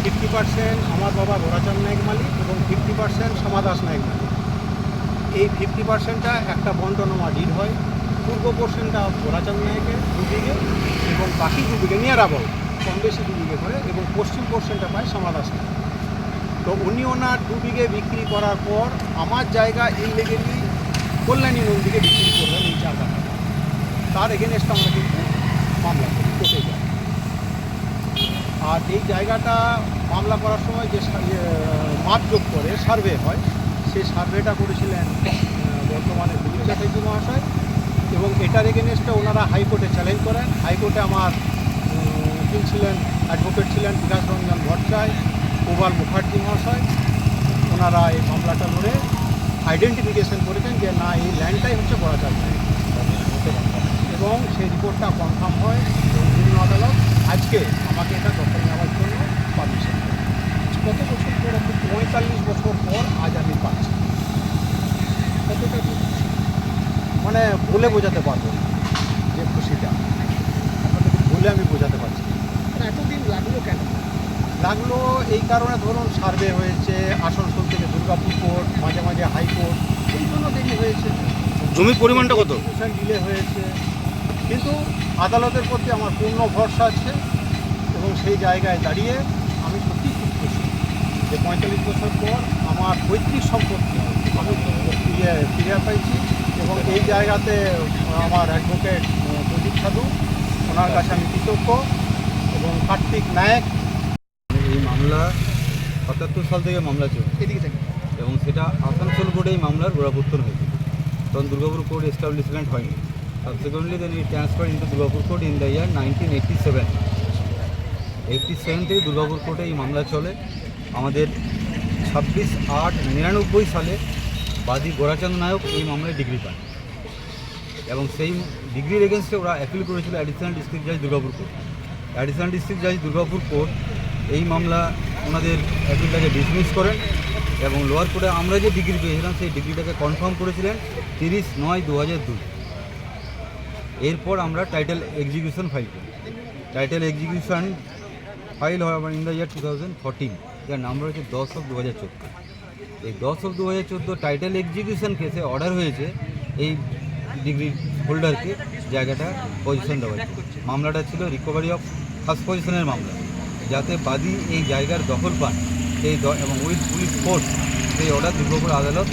50% আমার বাবা গোরাচাঁদ নায়ক মালিক এবং 50% শ্যামা দাস নায়ক মালিক। এই 50%টা একটা বন্টনামা ডিড হয়। পূর্ব পোর্শনটা গোরাচাঁদ নায়কের 2 বিঘে এবং বাকি 2 বিঘে নিয়ার অ্যাবাউট কম বেশি 2 বিঘে করে এবং পশ্চিম পোর্শনটা পায় শ্যামা দাস নায়ক। তো উনি ওনার 2 বিঘে বিক্রি করার পর আমার জায়গা ইললিগালি কল্যাণী নন্দীকে বিক্রি করলেন এই জায়গাটা। তার এগেনস্টে আমরা কিন্তু মামলা করি কোর্টে যাই। আর এই জায়গাটা মামলা করার সময় যে মাপযোগ করে সার্ভে হয়, সেই সার্ভেটা করেছিলেন বর্তমানে দিলীপ চ্যাটার্জি মহাশয় এবং এটার এগেনস্টে ওনারা হাইকোর্টে চ্যালেঞ্জ করেন। হাইকোর্টে আমার উকিল ছিলেন, অ্যাডভোকেট ছিলেন বিকাশ রঞ্জন ভট্টাচার্য, প্রবাল মুখার্জি মহাশয়। ওনারা এই মামলাটা লড়ে আইডেন্টিফিকেশন করেছেন যে না, এই ল্যান্ডটাই হচ্ছে গোরাচাঁদ নায়ক এবং সেই রিপোর্টটা কনফার্ম হয় এবং নিম্ন আদালত আজকে আমাকে এটা দখল নেওয়ার জন্য পারমিশন দেয়। কত বছর পর, 45 বছর পর আজ আমি পাচ্ছি। কতটা মানে বলে বোঝাতে পারবো না যে খুশিটা, আপনাদের বলে আমি বোঝাতে পারছি। এতদিন লাগলো কেন? লাগলো এই কারণে, ধরুন সার্ভে হয়েছে আসানসোল থেকে দুর্গাপুর কোর্ট, মাঝে মাঝে হাইকোর্ট, এই জন্য দেরি হয়েছে। জমির পরিমাণটা কত? ডিলে হয়েছে, কিন্তু আদালতের প্রতি আমার পূর্ণ ভরসা আছে এবং সেই জায়গায় দাঁড়িয়ে আমি সত্যিই খুব খুশি যে 45 বছর পর আমার পৈতৃক সম্পত্তি আমি ফিরে পাইছি এবং এই জায়গাতে আমার অ্যাডভোকেট প্রদীপ সাধু, ওনার কাছে আমি কৃতজ্ঞ এবং কার্তিক নায়ক। এই মামলা ৭৭ সাল থেকে মামলা চলছে এদিকে থেকে এবং সেটা আসানসোল কোর্টে এই মামলার গোড়াপত্তন হয়েছে, তখন দুর্গাপুর কোর্ট এস্টাবলিশমেন্ট হয়নি। Subsequently, then it transferred into Durgapur Court in the year 1987. 87 থেকে দুর্গাপুর কোর্টে এই মামলা চলে। আমাদের 26/8/99 সালে বাদী গোরাচাঁদ নায়ক এই মামলায় ডিগ্রি পান এবং সেই ডিগ্রির এগেনস্টে ওরা অ্যাপিল করেছিল অ্যাডিশনাল ডিস্ট্রিক্ট জাজ দুর্গাপুর কোর্ট। অ্যাডিশনাল ডিস্ট্রিক্ট জাজ দুর্গাপুর কোর্ট এই মামলা ওনাদের অ্যাপিলটাকে ডিসমিস করেন এবং লোয়ার কোর্টে আমরা যে ডিগ্রি পেয়েছিলাম সেই ডিগ্রিটাকে কনফার্ম করেছিলেন 30/9/2002। এরপর আমরা টাইটেল এক্সিকিউশন ফাইল করি। টাইটেল এক্সিকিউশন ফাইল হয় ইন দ্য ইয়ার 2014, যার নাম্বার হচ্ছে 10/2014। এই 10/2014 টাইটেল এক্সিকিউশন কেসে অর্ডার হয়েছে এই ডিগ্রি হোল্ডারকে জায়গাটা পজিশন দেওয়ার। মামলাটা ছিল রিকভারি অফ ফার্স্ট পজিশনের মামলা, যাতে বাদী এই জায়গার দখল পান সেই এবং উইথ পুলিশ ফোর্স সেই অর্ডার দুর্গাপুর আদালত,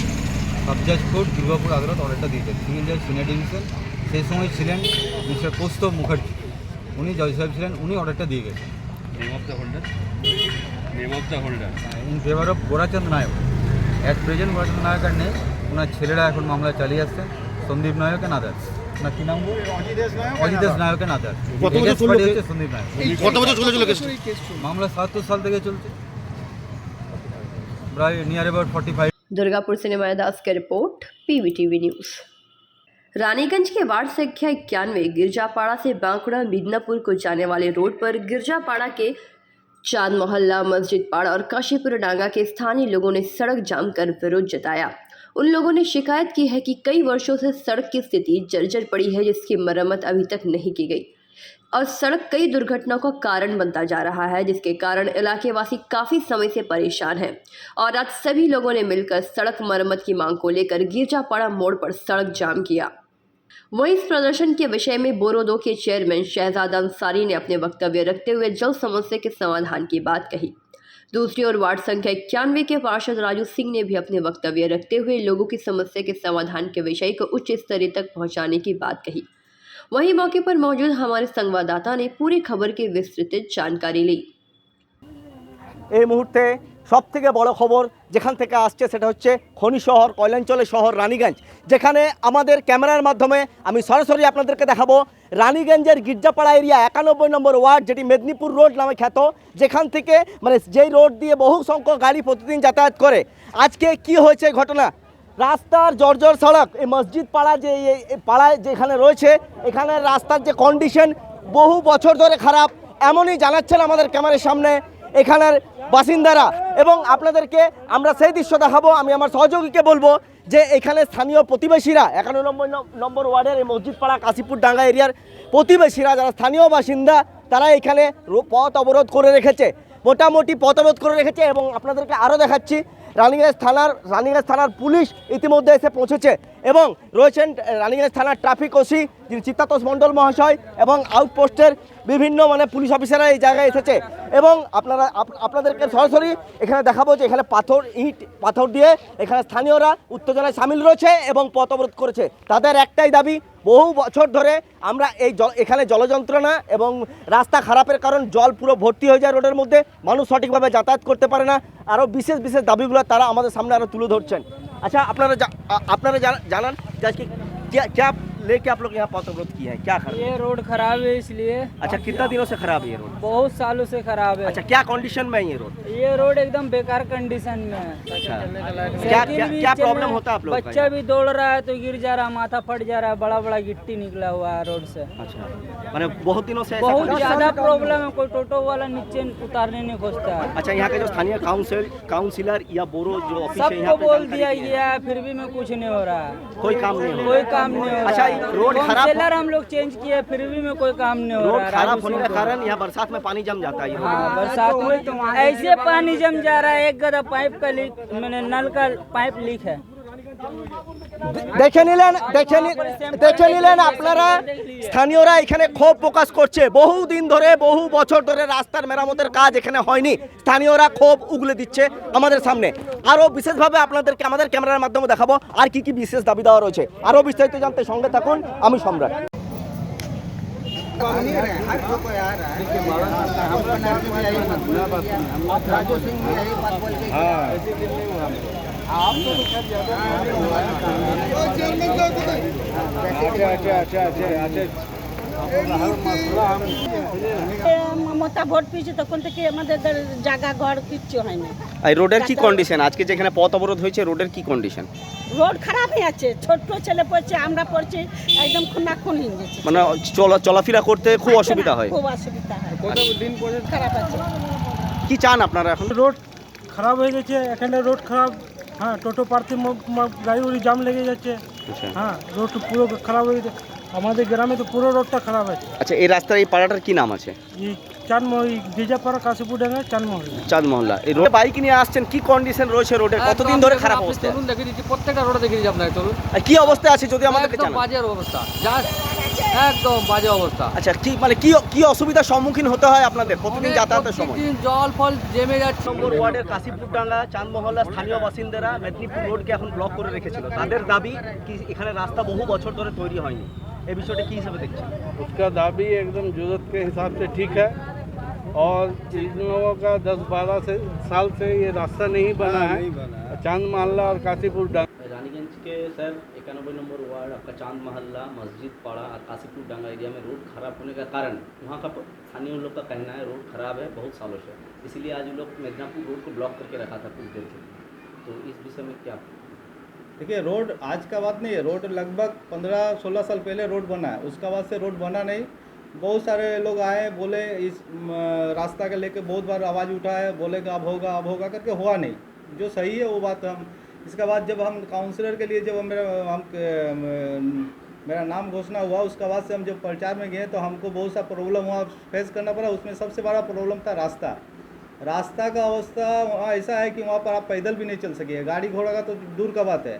সাবজাজ কোর্ট দুর্গাপুর আদালত অর্ডারটা দিয়েছেন। সিভিল জাজ সিনিয়র ডিভিশন সেই সময় ছিলেন মিস্টার কৌস্তভ মুখার্জি, উনি জজ সাহেব ছিলেন, উনি অর্ডারটা দিয়ে গেছেন। Name of the holder in favour of Gorachand Nayak. At present Gorachand Nayak আর নেই, ওনার ছেলেরা এখন মামলা চালিয়ে আসছেন, সন্দীপ নায়ক এন্ড আদার্স। ওনার কী নাম? Ajitesh Nayak and others. সন্দীপ নায়ক। কত বছর চলেছিল মামলা ৭৭ সাল থেকে চলছে, প্রায় নিয়ার অ্যাবাউট 45। दुर्गापुर से निमाया दास की रिपोर्ट, PVTV न्यूज़। रानीगंज के वार्ड संख्या 91 गिरजापाड़ा से बांकुड़ा मिदनापुर को जाने वाले रोड पर गिरजापाड़ा के चांद मोहल्ला, मस्जिद पाड़ा और काशीपुर डांगा के स्थानीय लोगों ने सड़क जाम कर विरोध जताया। उन लोगों ने शिकायत की है कि कई वर्षों से सड़क की स्थिति जर्जर पड़ी है, जिसकी मरम्मत अभी तक नहीं की गई और सड़क कई दुर्घटनाओं का कारण बनता जा रहा है, जिसके कारण इलाकेवासी काफ़ी समय से परेशान हैं। और आज सभी लोगों ने मिलकर सड़क मरम्मत की मांग को लेकर गिरजापाड़ा मोड़ पर सड़क जाम किया। वहीं इस प्रदर्शन के विषय में बोरोदो के चेयरमैन शहजाद अंसारी ने अपने वक्तव्य रखते हुए जल समस्या के समाधान की बात कही। दूसरी ओर वार्ड संख्या 91 के पार्षद राजू सिंह ने भी अपने वक्तव्य रखते हुए लोगों की समस्या के समाधान के विषय को उच्च स्तर तक पहुंचाने की बात कही। वहीं मौके पर मौजूद हमारे संवाददाता ने पूरी खबर की विस्तृत जानकारी ली। এই মুহূর্তে সবথেকে বড় খবর যেখান থেকে আসছে সেটা হচ্ছে খনি শহর, কয়লাঞ্চলের শহর রানীগঞ্জ, যেখানে আমাদের ক্যামেরার মাধ্যমে আমি সরাসরি আপনাদেরকে দেখাবো রানীগঞ্জের গির্জাপাড়া এরিয়া 91 নম্বর ওয়ার্ড, যেটি মেদিনীপুর রোড নামে খ্যাত, যেখান থেকে মানে যেই রোড দিয়ে বহু সংখ্যক গাড়ি প্রতিদিন যাতায়াত করে। আজকে কি হয়েছে ঘটনা? রাস্তার জর্জর সড়ক, এই মসজিদ পাড়া যে পাড়ায় যেখানে রয়েছে, এখানে রাস্তার যে কন্ডিশন বহু বছর ধরে খারাপ, এমনই জানাচ্ছেন আমাদের ক্যামেরার সামনে এখানের বাসিন্দারা। এবং আপনাদেরকে আমরা সেই দৃশ্য দেখাবো। আমি আমার সহযোগীকে বলবো যে এখানে স্থানীয় প্রতিবেশীরা 91 নম্বর ওয়ার্ডের এই মসজিদপাড়া কাশীপুর ডাঙ্গা এরিয়ার প্রতিবেশীরা যারা স্থানীয় বাসিন্দা তারা এখানে পথ অবরোধ করে রেখেছে, মোটামুটি পথ অবরোধ করে রেখেছে। এবং আপনাদেরকে আরও দেখাচ্ছি রানীগঞ্জ থানার পুলিশ ইতিমধ্যে এসে পৌঁছেছে এবং রয়েছেন রানীগঞ্জ থানার ট্রাফিক ওসি যিনি চিত্তাতোষ মণ্ডল মহাশয় এবং আউটপোস্টের বিভিন্ন পুলিশ অফিসাররা এই জায়গায় এসেছে। এবং আপনাদেরকে সরাসরি এখানে দেখাবো যে এখানে পাথর দিয়ে এখানে স্থানীয়রা উত্তেজনায় সামিল রয়েছে এবং পথ অবরোধ করেছে। তাদের একটাই দাবি, বহু বছর ধরে আমরা এখানে জলযন্ত্রণা এবং রাস্তা খারাপের কারণ জল পুরো ভর্তি হয়ে যায় রোডের মধ্যে, মানুষ সঠিকভাবে যাতায়াত করতে পারে না। আরও বিশেষ দাবিগুলো তারা আমাদের সামনে আরও তুলে ধরছেন। अच्छा আপনারা জানান क्या लेके आप लोग यहाँ पथ अवरोध किए हैं, क्या खराब? ये रोड खराब है इसलिए। अच्छा, कितना दिनों से खराब है ये रोड? बहुत सालों से खराब है। अच्छा, क्या कंडीशन में है ये रोड? ये रोड एकदम बेकार कंडीशन में है। अच्छा, क्या प्रॉब्लम होता है आप लोग? बच्चा भी दौड़ रहा है तो गिर जा रहा है, माथा फट जा रहा है, बड़ा बड़ा गिट्टी निकला हुआ है रोड से। अच्छा, मैंने बहुत दिनों से बहुत ज्यादा प्रॉब्लम है, कोई टोटो वाला नीचे उतारने नहीं खोजता है। अच्छा, यहाँ के जो स्थानीय काउंसिलर या बोरो जो ऑफिस है सबको बोल दिया गया है, फिर भी में कुछ नहीं हो रहा है, कोई काम नहीं हो रहा। अच्छा, रोड खराब हम लोग चेंज किए फिर भी में कोई काम नहीं हो रहा है। रोड खराब होने का कारण यहाँ बरसात में पानी जम जाता है। हाँ, बरसात में तो ऐसे पानी जम जा रहा है, एक गदा पाइप का लीक, मैंने नल का पाइप लीक है। দেখে নিলেন আপনারা, স্থানীয়রা এখানে ক্ষোভ প্রকাশ করছে। বহুদিন ধরে বহু বছর ধরে রাস্তার মেরামতের কাজ এখানে হয়নি, স্থানীয়রা ক্ষোভ উগলে দিচ্ছে আমাদের সামনে। আরও বিশেষভাবে আপনাদেরকে আমাদের ক্যামেরার মাধ্যমে দেখাবো আর কি বিশেষ দাবি দেওয়া রয়েছে। আরও বিস্তারিত জানতে সঙ্গে থাকুন, আমি সম্রাট। মমতা ভোট পেয়েছে তখন থেকে আমাদের জায়গা ঘর কিচ্ছু হয় না। এই রোডের কি কন্ডিশন? আজকে যেখানে পথ অবরোধ হয়েছে রোডের কি কন্ডিশন? রোড খারাপই আছে, ছোট ছেলে পড়ছে, আমরা পড়ছি, একদম খুনাখুন হয়ে গেছে। মানে চলাফেরা করতে খুব অসুবিধা হয়। খুব অসুবিধা হয়, দিন পর্যন্ত খারাপ আছে। কি চান আপনারা এখন? রোড খারাপ হয়ে গেছে, এখানে রোড খারাপ। হ্যাঁ, টোটো পার্থে গাড়ি উড়ি জাম লেগে যাচ্ছে। হ্যাঁ, রোড পুরো খারাপ হয়ে গেছে, আমাদের গ্রামে তো পুরো রোডটা খারাপ আছে। আচ্ছা, এই রাস্তার এই পাড়াটার কি নাম আছে? এই গির্জাপাড়া কাশীপুর ডাঙ্গা চাঁদ মহল্লা। এই রোডে বাইক নিয়ে আসছেন, কি কন্ডিশন রয়েছে রোডের? কতদিন ধরে খারাপ অবস্থা? চলুন দেখে দিচ্ছি, প্রত্যেকটা রোডে দেখে দিচ্ছি আপনাকে। চলুন, কি অবস্থা আছে যদি আমাদেরকে জানান। বাজে অবস্থা, একদম বাজে অবস্থা। আচ্ছা, কি অসুবিধার সম্মুখীন হতে হয় আপনাদের প্রতিদিন যাতায়াতের সময়? জল ফল জমে যাচ্ছে। নম্বর ওয়ার্ডের কাশীপুর ডাঙ্গা চাঁদ মহল্লা স্থানীয় বাসিন্দারা মেদিনীপুর রোডকে এখন ব্লক করে রেখেছিল। তাদের দাবি কি এখানে রাস্তা বহু বছর ধরে তৈরি হয়নি, এই বিষয়টা কি হিসাবে দেখছেন? उसका दाबी एकदम जरूरत के हिसाब से ठीक है और इन लोगों का 10-12 साल से ये रास्ता नहीं बना है। चांद मोहल्ला और काशीपुर डांगा, रानीगंज के सर 91 नंबर वार्ड आपका चांद मोहल्ला मस्जिद पाड़ा और काशीपुर डांगा एरिया में रोड खराब होने का कारण वहाँ का स्थानीय लोग का कहना है रोड खराब है बहुत सालों से, इसीलिए आज लोग मेदिनीपुर रोड को ब्लॉक करके रखा था कुछ देर के लिए। तो इस विषय में क्या? देखिए, रोड आज का बात नहीं है, रोड लगभग 15-16 साल पहले रोड बना है, उसका बाद से रोड बना नहीं। बहुत सारे लोग आए, बोले इस रास्ता के लेके बहुत बार आवाज़ उठाए, बोले कि अब होगा करके हुआ नहीं। जो सही है वो बात हम, इसके बाद जब हम काउंसलर के लिए जब मेरा नाम घोषणा हुआ, उसके बाद से हम जब प्रचार में गए तो हमको बहुत सा प्रॉब्लम हुआ, फेस करना पड़ा। उसमें सबसे बड़ा प्रॉब्लम था रास्ता का अवस्था वहाँ ऐसा है कि वहाँ पर आप पैदल भी नहीं चल सके, गाड़ी घोड़ा का तो दूर का बात है।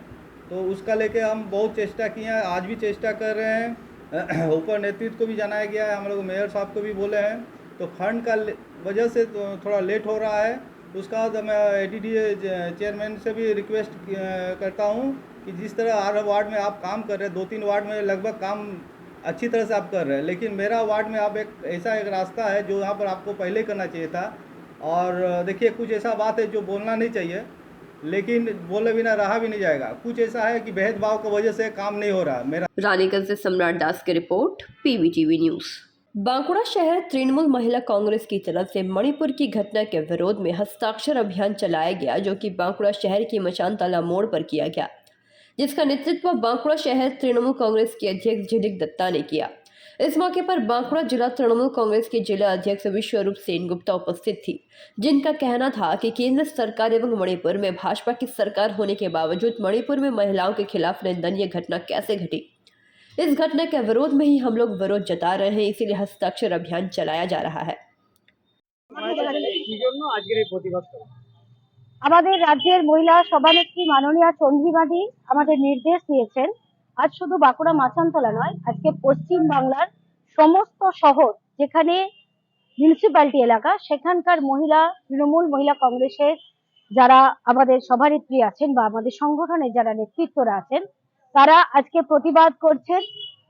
तो उसका लेके हम बहुत चेष्टा किए हैं, आज भी चेष्टा कर रहे हैं। ऊपर नेतृत्व को भी जनाया गया है, हम लोग मेयर साहब को भी बोले हैं। तो फंड का वजह से तो थोड़ा लेट हो रहा है। उसका बाद मैं ADD चेयरमैन से भी रिक्वेस्ट करता हूँ कि जिस तरह हर वार्ड में आप काम कर रहे हैं, 2-3 वार्ड में लगभग काम अच्छी तरह से आप कर रहे हैं, लेकिन मेरा वार्ड में आप एक रास्ता है जो यहाँ पर आपको पहले करना चाहिए था। और देखिए, कुछ ऐसा बात है जो बोलना नहीं चाहिए, लेकिन बोले बिना रहा भी नहीं जाएगा। कुछ ऐसा है कि भेदभाव की वजह से काम नहीं हो रहा। मेरा रानीगंज से सम्राट दास की रिपोर्ट, PVTV न्यूज़। बांकुड़ा शहर तृणमूल महिला कांग्रेस की तरफ से मणिपुर की घटना के विरोध में हस्ताक्षर अभियान चलाया गया, जो कि बांकुड़ा शहर की मचानतला मोड़ पर किया गया, जिसका नेतृत्व बांकुड़ा शहर तृणमूल कांग्रेस के अध्यक्ष झिलिक दत्ता ने किया। इस मौके पर बांकुड़ा जिला तृणमूल कांग्रेस के जिला अध्यक्ष विश्वरूप सेनगुप्ता उपस्थित थी, जिनका कहना था कि केंद्र सरकार एवं मणिपुर में भाजपा की सरकार होने के बावजूद मणिपुर में महिलाओं के खिलाफ निंदनीय घटना कैसे घटी। इस घटना के विरोध में ही हम लोग विरोध जता रहे हैं, इसीलिए हस्ताक्षर अभियान चलाया जा रहा है। আমাদের রাজ্যের মহিলা সভানেত্রী মাননীয়া চন্দ্রিমাদি আমাদের নির্দেশ দিয়েছেন, আজ শুধু বাঁকুড়া মাচানতলা নয়, আজকে পশ্চিম বাংলার সমস্ত শহর যেখানে মিউনিসিপ্যালিটি এলাকা সেখানকার মহিলা তৃণমূল মহিলা কংগ্রেসের যারা আমাদের সভানেত্রী আছেন বা আমাদের সংগঠনের যারা নেতৃত্বরা আছেন তারা আজকে প্রতিবাদ করছেন।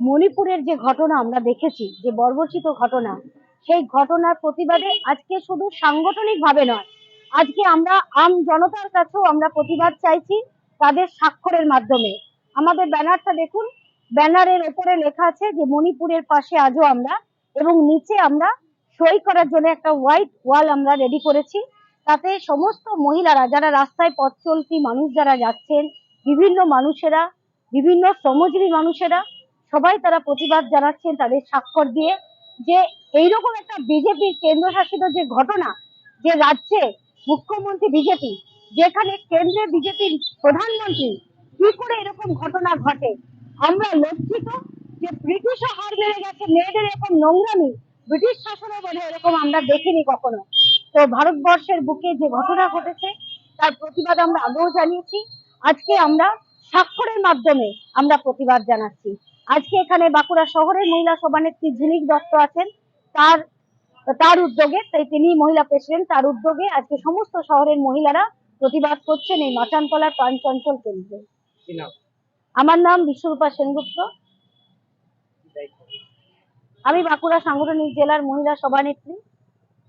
মণিপুরের যে ঘটনা আমরা দেখেছি, যে বর্বরচিত ঘটনা, সেই ঘটনার প্রতিবাদে আজকে শুধু সাংগঠনিকভাবে নয়, আজকে আমরা আম জনতার কাছেও আমরা প্রতিবাদ চাইছি তাদের স্বাক্ষরের মাধ্যমে। আমাদের ব্যানারটা দেখুন, ব্যানারের ওপরে লেখা আছে যে মণিপুরের পাশে আজও আমরা, এবং নিচে আমরা সই করার জন্য একটা হোয়াইট ওয়াল আমরা রেডি করেছি। তাতে সমস্ত মহিলারা যারা রাস্তায় পথ চলতি মানুষ যারা যাচ্ছেন, বিভিন্ন মানুষেরা, বিভিন্ন শ্রমজীবী মানুষেরা সবাই তারা প্রতিবাদ জানাচ্ছেন তাদের স্বাক্ষর দিয়ে, যে এইরকম একটা বিজেপির কেন্দ্রশাসিত যে ঘটনা, যে রাজ্যে মুখ্যমন্ত্রী বিজেপি, যেখানে কেন্দ্রে বিজেপির প্রধানমন্ত্রী, কি করে এরকম ঘটনা ঘটে। আমরা লজ্জিত যে ব্রিটিশও হার মেরে গেছে, মেয়েদের এরকম নোংরামি ব্রিটিশ শাসনে বলে এরকম আমরা দেখিনি কখনো। তো ভারতবর্ষের বুকে যে ঘটনা ঘটেছে তার প্রতিবাদ আমরা আগেও জানিয়েছি, আজকে আমরা স্বাক্ষরের মাধ্যমে আমরা প্রতিবাদ জানাচ্ছি। আজকে এখানে বাঁকুড়া শহরের মহিলা সভানেত্রী ঝিলিক দত্ত আছেন, তার উদ্যোগে, তাই তিনি মহিলা প্রেসিডেন্ট, তার উদ্যোগে আজকে সমস্ত শহরের মহিলারা প্রতিবাদ করছেন এই মাচানতলার প্রাণচঞ্চল কেন্দ্রে। আমার নাম বিশ্বরূপা সেনগুপ্ত, আমি বাঁকুড়া সাংগঠনিক জেলার মহিলা সভানেত্রী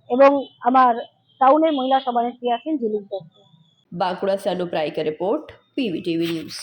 এবং আমার টাউনের মহিলা সভানেত্রী আছেন ঝিলিক দত্ত। बांकुड़ा से अनुप्राय का रिपोर्ट, PVTV न्यूज।